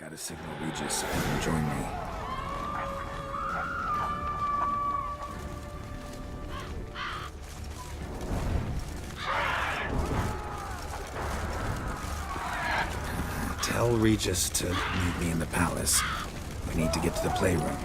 Gotta signal Regis so he can join me. Tell Regis to meet me in the palace. We need to get to the playroom.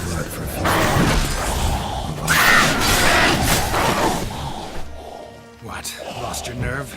Blood for a few. What? Lost your nerve?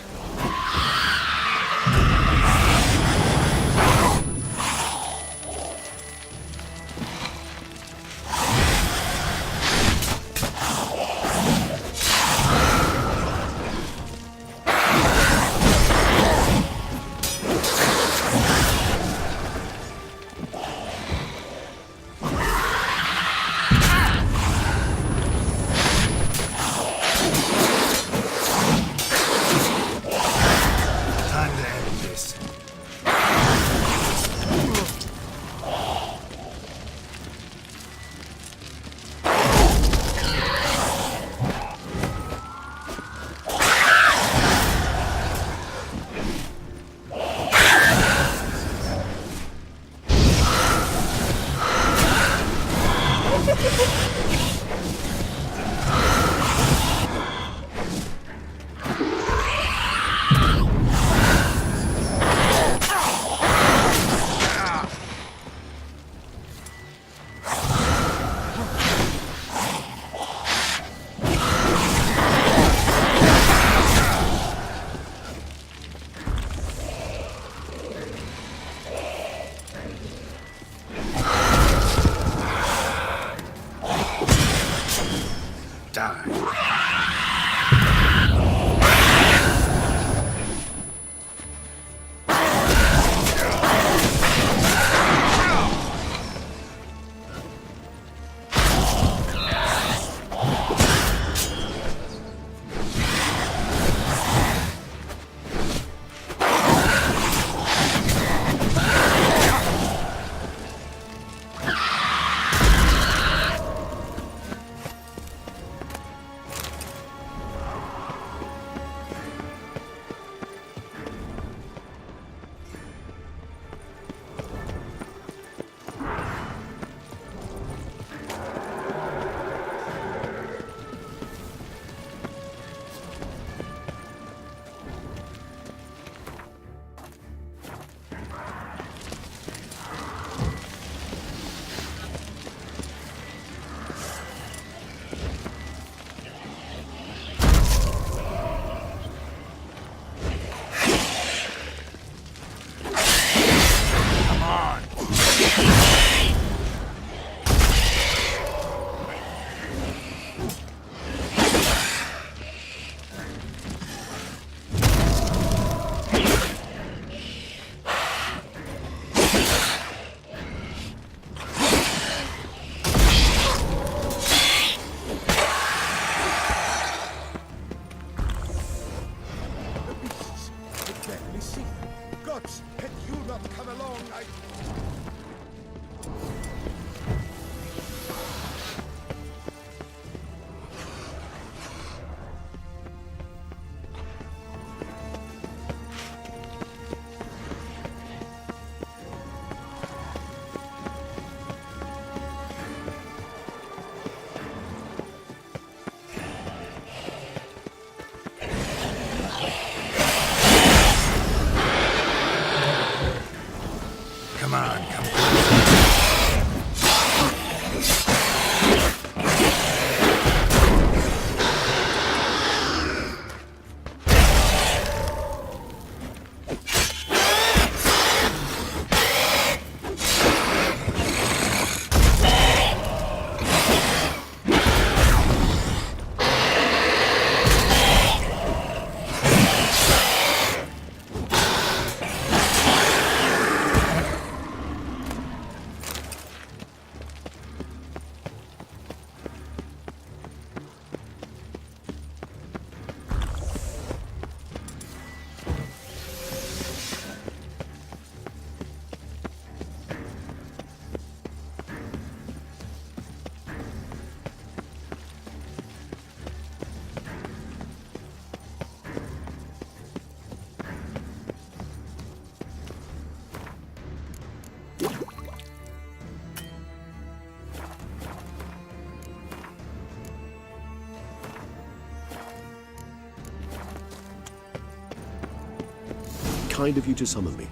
Kind of you to summon me.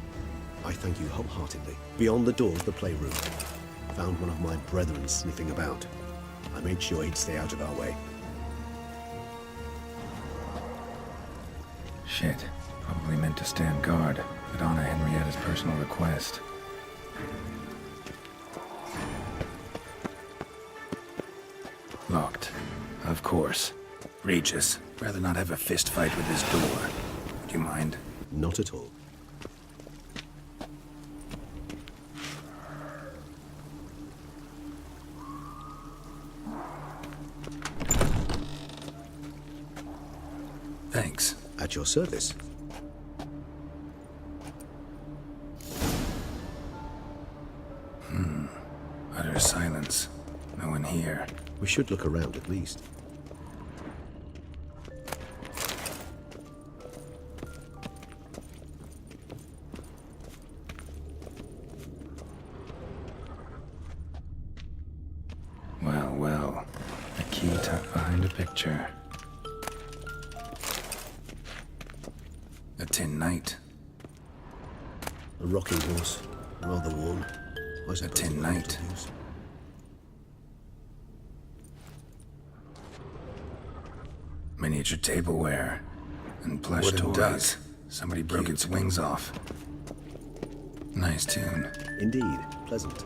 I thank you wholeheartedly. Beyond the doors, the playroom. Found one of my brethren sniffing about. I made sure he'd stay out of our way. Shit. Probably meant to stand guard, at Anna Henrietta's personal request. Locked. Of course. Regis, rather not have a fist fight with this door. Do you mind? Not at all. Thanks. At your service. Utter silence. No one here. We should look around at least. Well, well. A key tucked behind a picture. A tin knight. A rocking horse. Rather worn. I suppose A tin it knight. might use. Miniature tableware. And plush Wooden toys. duck. Somebody broke its wings off. Nice tune. Indeed, pleasant.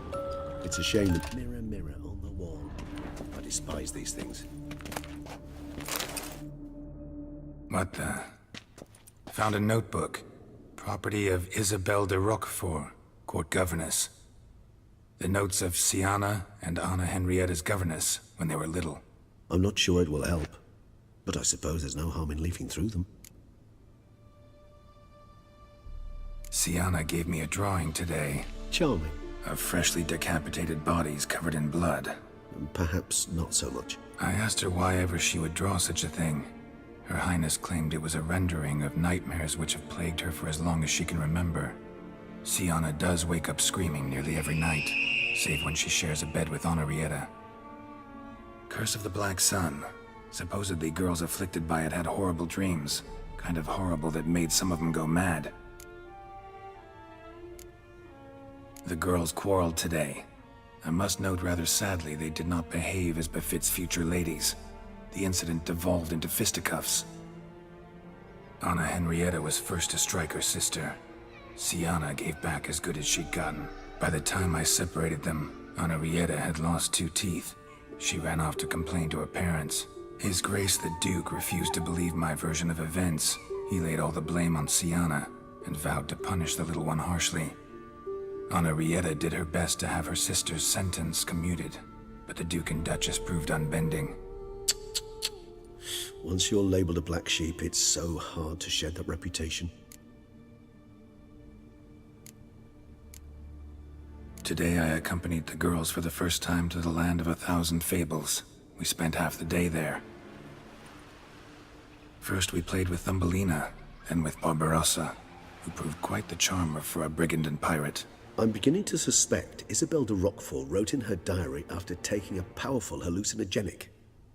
It's a shame that mirror, mirror on the wall. I despise these things. What the? Found a notebook. Property of Isabelle de Roquefort, court governess. The notes of Sienna and Anna Henrietta's governess when they were little. I'm not sure it will help, but I suppose there's no harm in leafing through them. Sienna gave me a drawing today Charming. of freshly decapitated bodies covered in blood. Perhaps not so much. I asked her why ever she would draw such a thing. Her Highness claimed it was a rendering of nightmares which have plagued her for as long as she can remember. Sienna does wake up screaming nearly every night, save when she shares a bed with Henrietta. Curse of the Black Sun. Supposedly girls afflicted by it had horrible dreams. Kind of horrible that made some of them go mad. The girls quarreled today. I must note rather sadly they did not behave as befits future ladies. The incident devolved into fisticuffs. Anna Henrietta was first to strike her sister. Sienna gave back as good as she'd gotten. By the time I separated them, Henrietta had lost 2 teeth. She ran off to complain to her parents. His Grace the Duke refused to believe my version of events. He laid all the blame on Sienna and vowed to punish the little one harshly. Henrietta did her best to have her sister's sentence commuted, but the Duke and Duchess proved unbending. Once you're labeled a black sheep, it's so hard to shed that reputation. Today I accompanied the girls for the first time to the land of 1,000 fables. We spent half the day there. First we played with Thumbelina, then with Barbarossa, who proved quite the charmer for a brigand and pirate. I'm beginning to suspect Isabelle de Roquefort wrote in her diary after taking a powerful hallucinogenic.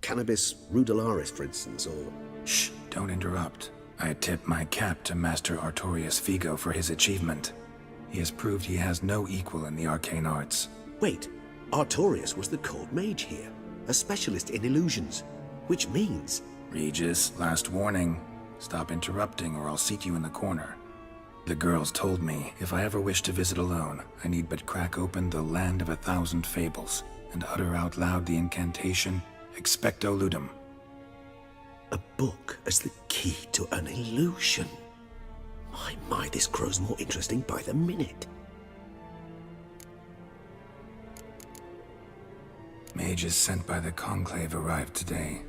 Cannabis rudelaris, for instance, or... Shh, don't interrupt. I tip my cap to Master Artorius Figo for his achievement. He has proved he has no equal in the arcane arts. Wait, Artorius was the court mage here, a specialist in illusions, which means... Regis, last warning. Stop interrupting or I'll seat you in the corner. The girls told me if I ever wish to visit alone, I need but crack open the Land of 1,000 Fables and utter out loud the incantation Expecto Ludum. A book as the key to an illusion. My, this grows more interesting by the minute. Mages sent by the Conclave arrived today.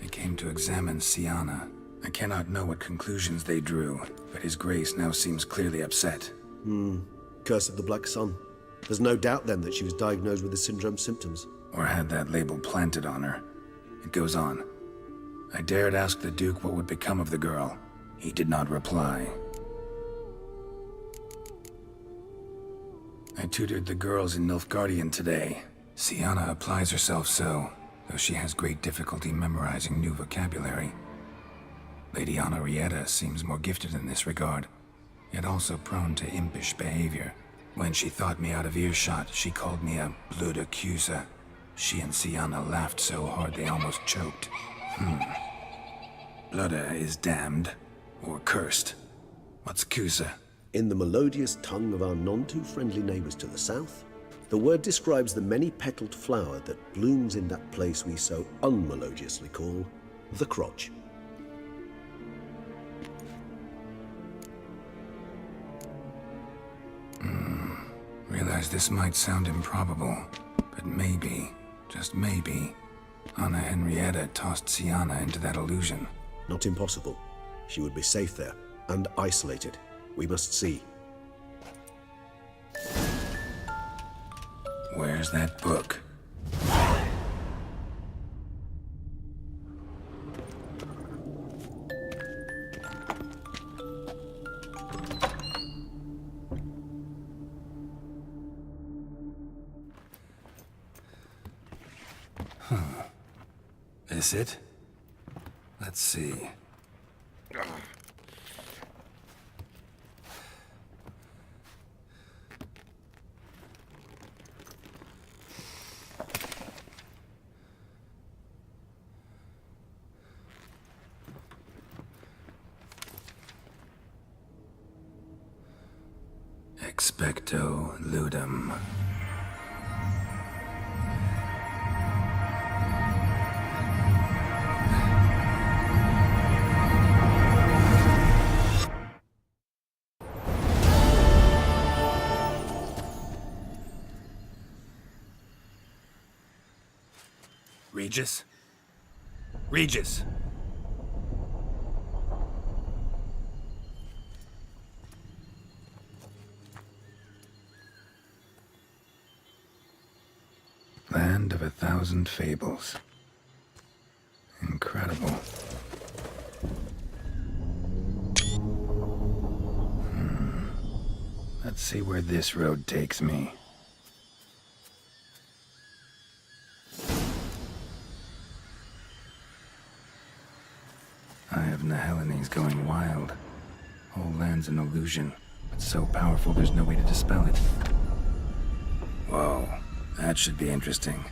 They came to examine Sienna. I cannot know what conclusions they drew, but His Grace now seems clearly upset. Curse of the Black Sun. There's no doubt then that she was diagnosed with the syndrome symptoms. Or had that label planted on her. It goes on. I dared ask the Duke what would become of the girl. He did not reply. I tutored the girls in Nilfgaardian today. Sienna applies herself so, though she has great difficulty memorizing new vocabulary. Lady Henrietta seems more gifted in this regard. yet also prone to impish behavior. When she thought me out of earshot, she called me a blood accuser. She and Sienna laughed so hard they almost choked. Blooda is damned, or cursed. What's Cusa? In the melodious tongue of our none-too-friendly neighbors to the south, the word describes the many-petaled flower that blooms in that place we so unmelodiously call the crotch. Realize this might sound improbable, but maybe, just maybe, Anna Henrietta tossed Sienna into that illusion. Not impossible. She would be safe there, and isolated. We must see. Where's that book? This it? Let's see. Expecto ludum. Regis? Regis! Land of 1,000 fables. Incredible. Let's see where this road takes me. Eye of Nehelene going wild. Whole land's an illusion, but so powerful there's no way to dispel it. Whoa, that should be interesting.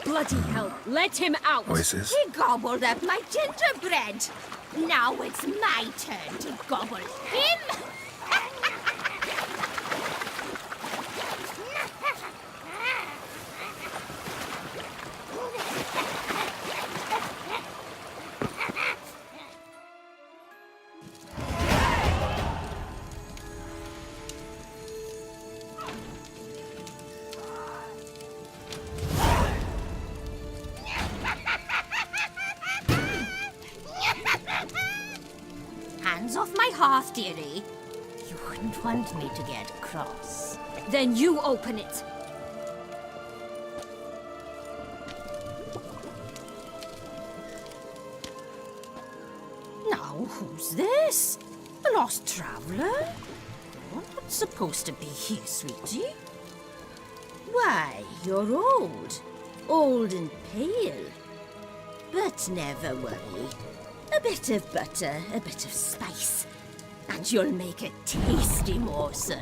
Bloody hell, let him out! Voices? He gobbled up my gingerbread. Now it's my turn to gobble him. Hands off my hearth, dearie. You wouldn't want me to get cross. Then you open it! Now, who's this? A lost traveler? You're not supposed to be here, sweetie. Why, you're old. Old and pale. But never worry. A bit of butter, a bit of spice, and you'll make a tasty morsel.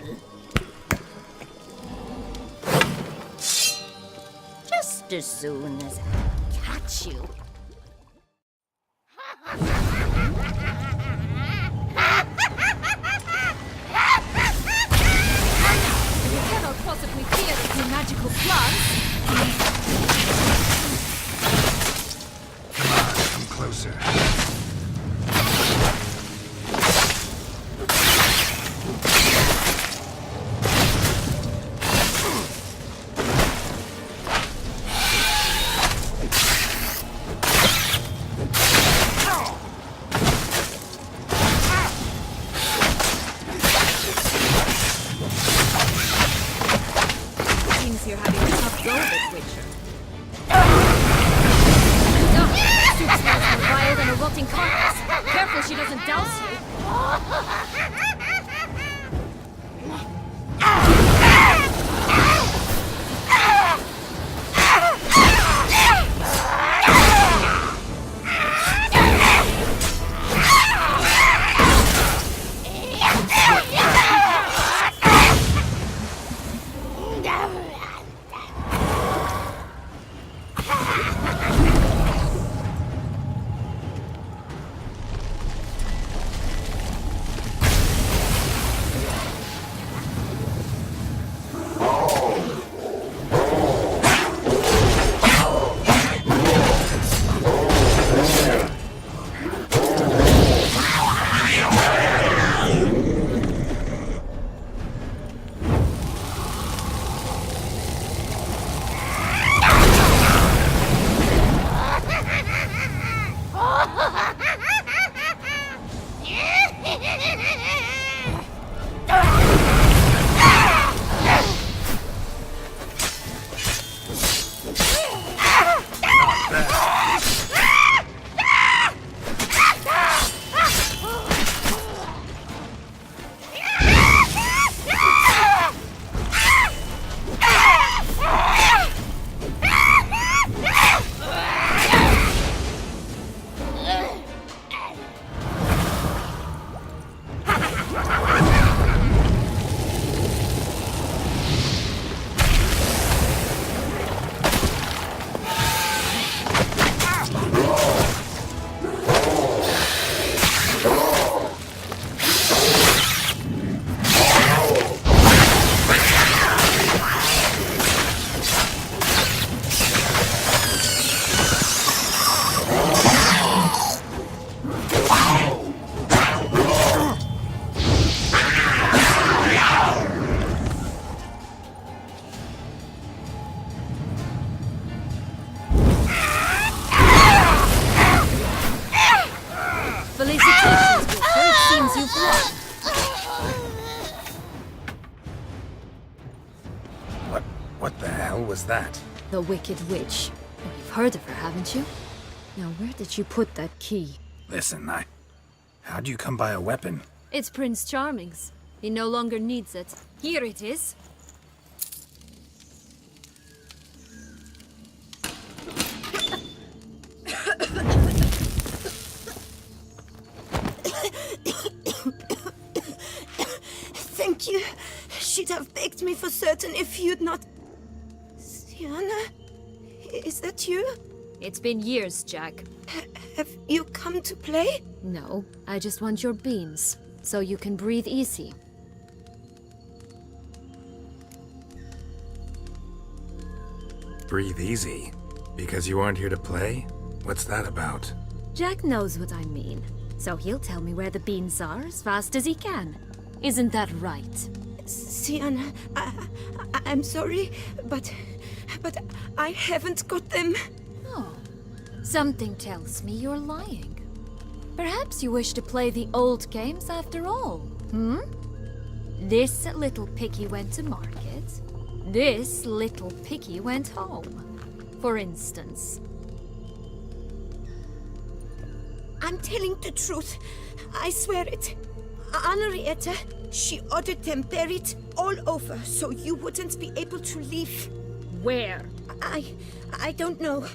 Just as soon as I catch you. You cannot possibly fear these magical plants! Come closer. Seems you're having a tough Go, Big Witcher. Duh! Soup smells more vile than a rotting carcass. Careful she doesn't douse you. Felicitations, Witcher. It seems you've won. What the hell was that? The Wicked Witch. Oh, you've heard of her, haven't you? Now, where did you put that key? Listen, how'd you come by a weapon? It's Prince Charming's. He no longer needs it. Here it is. Thank you. She'd have begged me for certain if you'd not... Sienna? Is that you? It's been years, Jack. Have you come to play? No, I just want your beams, so you can breathe easy. Breathe easy? Because you aren't here to play? What's that about? Jack knows what I mean, so he'll tell me where the beans are as fast as he can. Isn't that right? Sienna, I'm sorry, but I haven't got them. Oh, something tells me you're lying. Perhaps you wish to play the old games after all, hmm? This little piggy went to market. This little piggy went home, for instance. I'm telling the truth. I swear it. Henrietta, she ordered them buried all over so you wouldn't be able to leave. Where? I don't know.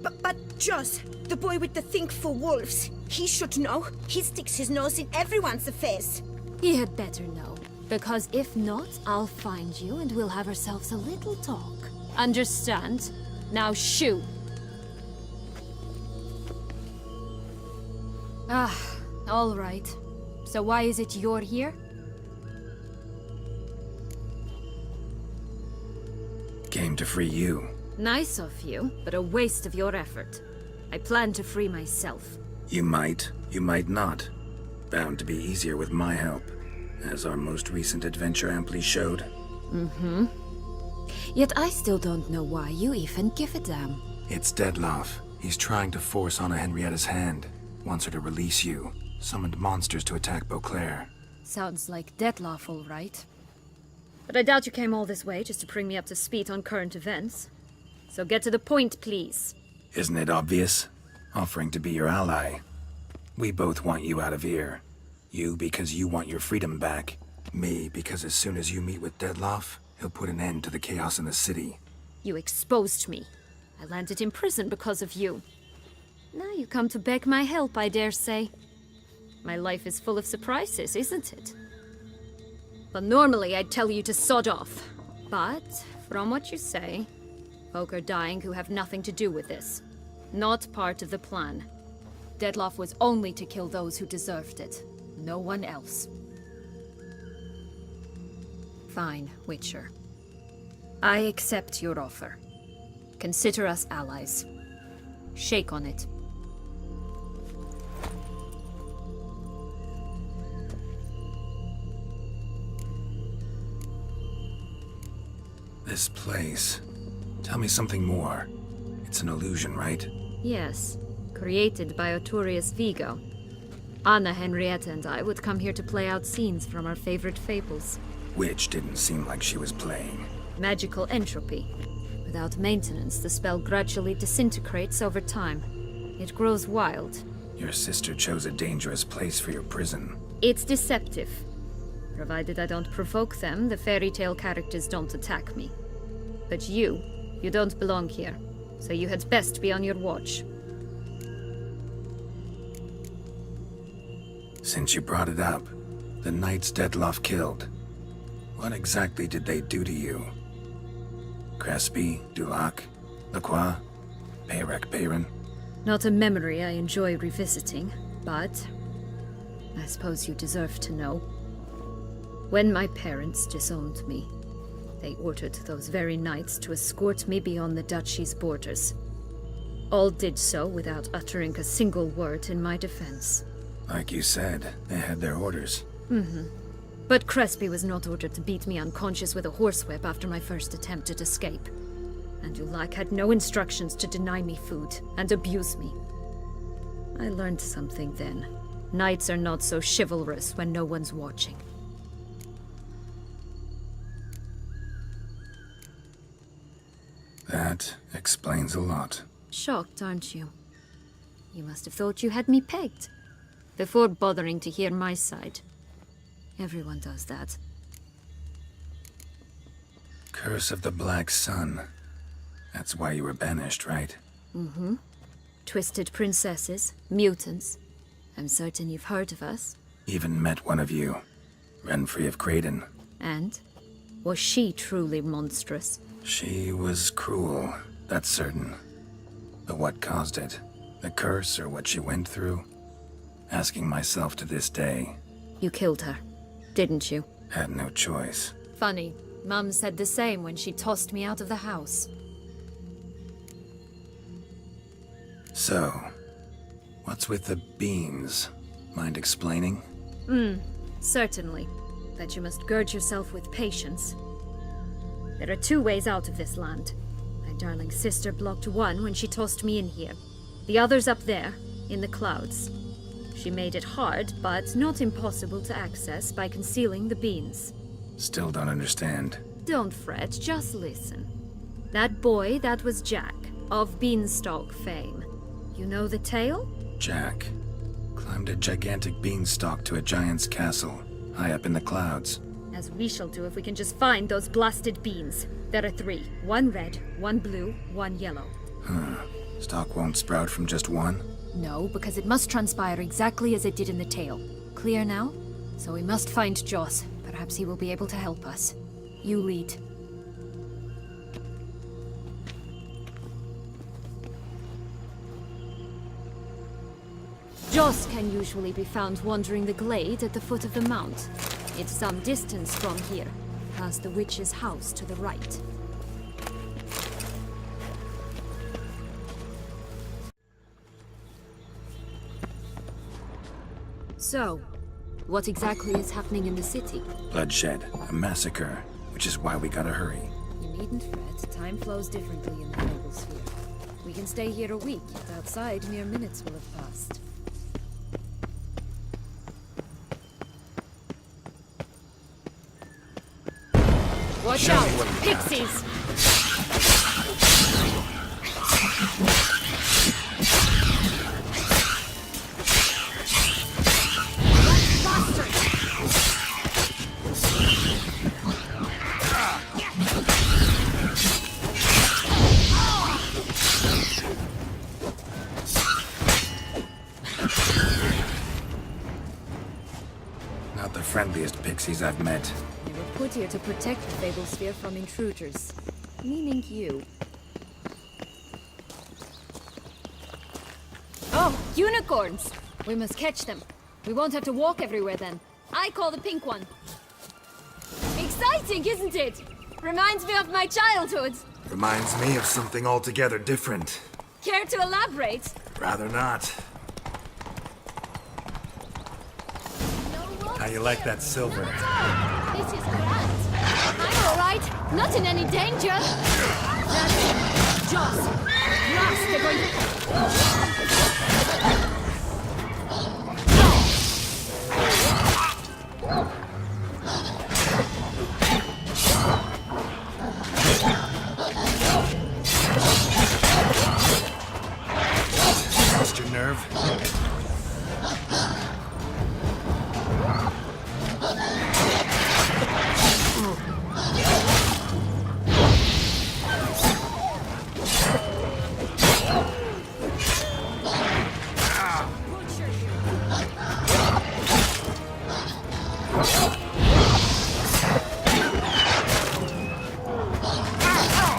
But Joss, the boy with the thing for wolves, he should know. He sticks his nose in everyone's affairs. He had better know. Because if not, I'll find you and we'll have ourselves a little talk. Understand? Now shoo! Ah, all right. So why is it you're here? Came to free you. Nice of you, but a waste of your effort. I plan to free myself. You might not. Bound to be easier with my help, as our most recent adventure amply showed. Mm-hmm. Yet I still don't know why you even give a damn. It's Dettlaff. He's trying to force Anna Henrietta's hand. Wants her to release you. Summoned monsters to attack Beauclair. Sounds like Dettlaff, all right. But I doubt you came all this way just to bring me up to speed on current events. So get to the point, please. Isn't it obvious? Offering to be your ally. We both want you out of here. You because you want your freedom back. Me because as soon as you meet with Dettlaff, he'll put an end to the chaos in the city. You exposed me. I landed in prison because of you. Now you come to beg my help, I dare say. My life is full of surprises, isn't it? But normally I'd tell you to sod off. But, from what you say, folk are dying who have nothing to do with this. Not part of the plan. Dettlaff was only to kill those who deserved it. No one else. Fine, Witcher. I accept your offer. Consider us allies. Shake on it. This place. Tell me something more. It's an illusion, right? Yes, created by Arturius Vigo. Anna, Henrietta, and I would come here to play out scenes from our favorite fables. Which didn't seem like she was playing. Magical entropy. Without maintenance, the spell gradually disintegrates over time. It grows wild. Your sister chose a dangerous place for your prison. It's deceptive. Provided I don't provoke them, the fairy tale characters don't attack me. But you don't belong here, so you had best be on your watch. Since you brought it up, the knights Dettlaff killed. What exactly did they do to you? Crespi, Dulac, Lacroix, Peyrac Peyran? Not a memory I enjoy revisiting, but I suppose you deserve to know. When my parents disowned me, they ordered those very knights to escort me beyond the duchy's borders. All did so without uttering a single word in my defense. Like you said, they had their orders. But Crespi was not ordered to beat me unconscious with a horsewhip after my first attempt at escape. And Dulac had no instructions to deny me food and abuse me. I learned something then. Knights are not so chivalrous when no one's watching. That explains a lot. Shocked, aren't you? You must have thought you had me pegged. Before bothering to hear my side. Everyone does that. Curse of the Black Sun. That's why you were banished, right? Twisted princesses, mutants. I'm certain you've heard of us. Even met one of you. Renfri of Craden. And? Was she truly monstrous? She was cruel, that's certain. But what caused it? The curse or what she went through? Asking myself to this day. You killed her, didn't you? Had no choice. Funny. Mum said the same when she tossed me out of the house. So, what's with the beans? Mind explaining? Certainly. But you must gird yourself with patience. There are two ways out of this land. My darling sister blocked one when she tossed me in here. The other's up there, in the clouds. She made it hard, but not impossible to access by concealing the beans. Still don't understand. Don't fret, just listen. That boy, that was Jack, of Beanstalk fame. You know the tale? Jack climbed a gigantic beanstalk to a giant's castle, high up in the clouds. As we shall do if we can just find those blasted beans. There are 3. 1 red, 1 blue, 1 yellow. Stalk won't sprout from just one? No, because it must transpire exactly as it did in the tale. Clear now? So we must find Joss. Perhaps he will be able to help us. You lead. Joss can usually be found wandering the glade at the foot of the mount. It's some distance from here, past the witch's house to the right. So, what exactly is happening in the city? Bloodshed, a massacre, which is why we gotta hurry. You needn't fret. Time flows differently in the noble sphere. We can stay here a week, yet outside mere minutes will have passed. Watch out! Pixies! Not the friendliest pixies I've met. They were put here to protect the Fable Sphere from intruders. Meaning you. Oh, unicorns! We must catch them. We won't have to walk everywhere then. I call the pink one. Exciting, isn't it? Reminds me of my childhood. Reminds me of something altogether different. Care to elaborate? Rather not. How you like that silver? This is grand. I'm all right. Not in any danger. That's it. Jaws. Blast. They're going to... Lost your nerve?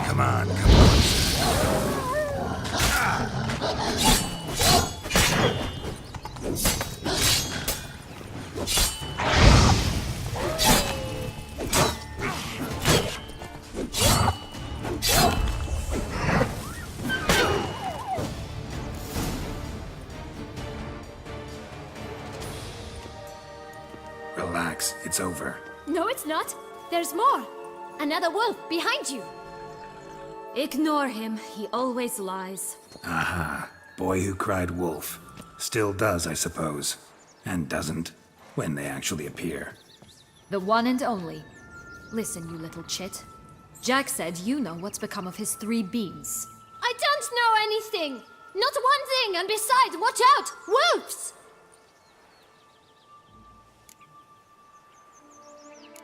Come on, come on. Relax, it's over. No, it's not. There's more. Another wolf behind you. Ignore him. He always lies. Aha. Boy who cried wolf. Still does, I suppose. And doesn't, when they actually appear. The one and only. Listen, you little chit. Jack said you know what's become of his 3 beams. I don't know anything! Not one thing, and besides, watch out! Wolves!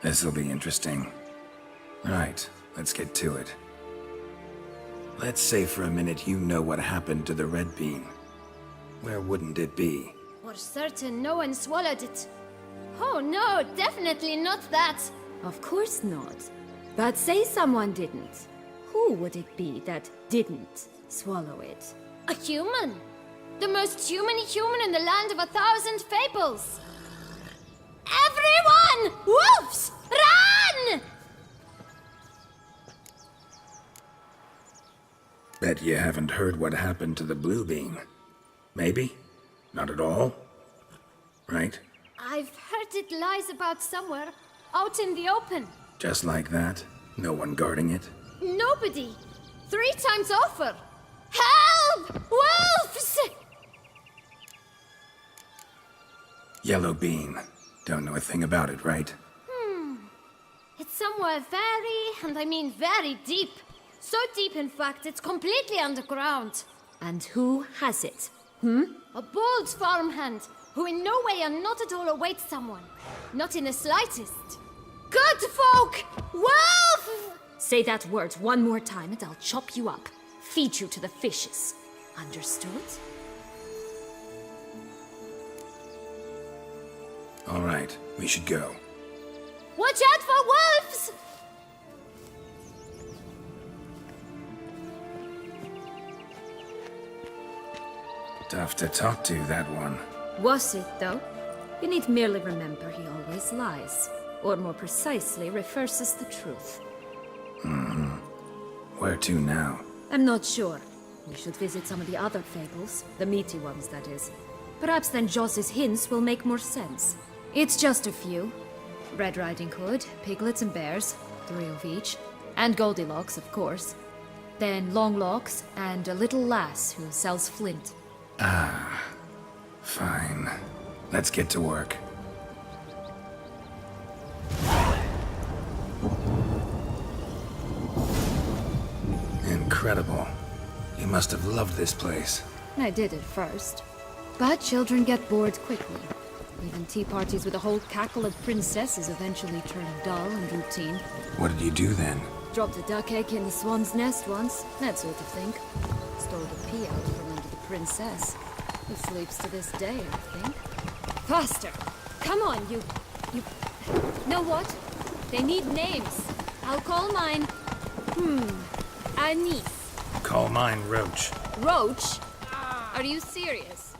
This'll be interesting. Right, let's get to it. Let's say for a minute you know what happened to the red bean. Where wouldn't it be? For certain, no one swallowed it. Oh no, definitely not that. Of course not. But say someone didn't. Who would it be that didn't swallow it? A human. The most human in the land of 1,000 fables. Everyone! Wolves! Run! Bet you haven't heard what happened to the blue bean. Maybe? Not at all? Right? I've heard it lies about somewhere, out in the open. Just like that? No one guarding it? Nobody. 3 times over. Help! Wolves! Yellow bean. Don't know a thing about it, right? It's somewhere very, and I mean very deep. So deep, in fact, it's completely underground. And who has it? A bold farmhand, who in no way and not at all awaits someone. Not in the slightest. Good folk! Wolf! Say that word one more time and I'll chop you up. Feed you to the fishes. Understood? All right, we should go. Watch out for wolves! Tough to talk to, that one. Was it, though? You need merely remember he always lies. Or more precisely, reverses the truth. Where to now? I'm not sure. We should visit some of the other fables. The meaty ones, that is. Perhaps then Joss's hints will make more sense. It's just a few. Red Riding Hood, piglets and bears, 3 of each. And Goldilocks, of course. Then Longlocks, and a little lass who sells flint. Fine. Let's get to work. Incredible. must have loved this place. I did at first. But children get bored quickly. Even tea parties with a whole cackle of princesses eventually turn dull and routine. What did you do then? Dropped a duck egg in the swan's nest once, that sort of thing. Stole the pea out from under the princess. Who sleeps to this day, I think. Faster! Come on, you... Know what? They need names. I'll call mine... Anise. Call mine Roach. Roach? Are you serious?